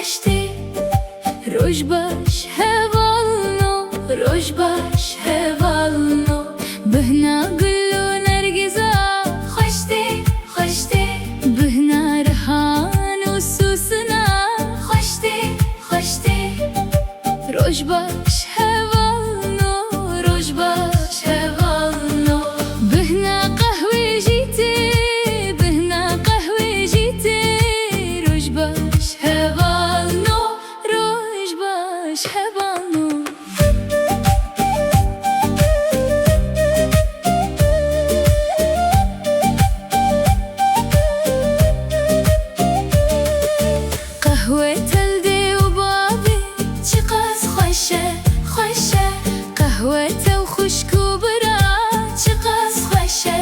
خوشتی. روش باش هوالنو، روش باش هوالنو، بهنا گل و نرگزا خوشتی خوشتی، بهنا رهان و سوسنا خوشتی خوشتی. روش باش هوالنو، روش باش هوالنو، بهنا قهوه جیتی، بهنا قهوه جیتی. روش باش هوالنو، روش باش هوالنو. قهوه تلدي وبابي چقاس خوشه خوشه، قهوه تو خشک و برا چقاس خوشه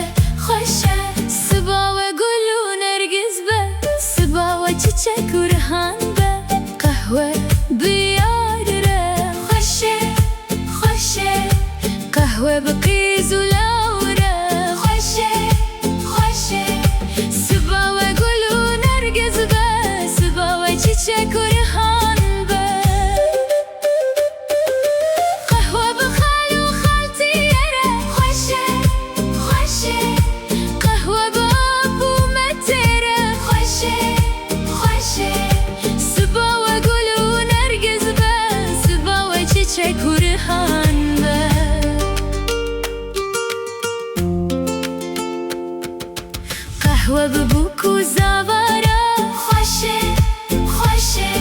خوشه. سبا و گل و نرگس به، سبا و چیچک و رهان به، قهوه بیار ره خوشه خوشه، قهوه بقیز و لاوره خوشه خوشه. سبا و گل و نرگس به، سبا و چیچک و رهان به، قهوه بخال و خالتیره خوشه خوشه، قهوه باب و متیره خوشه خوشه. سبا و گل و نرگس به، سبا و چیچک و رهان به، قهوه ببوک و زاواره خوشه خوشه،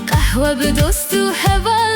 قهوه به دوست و هوا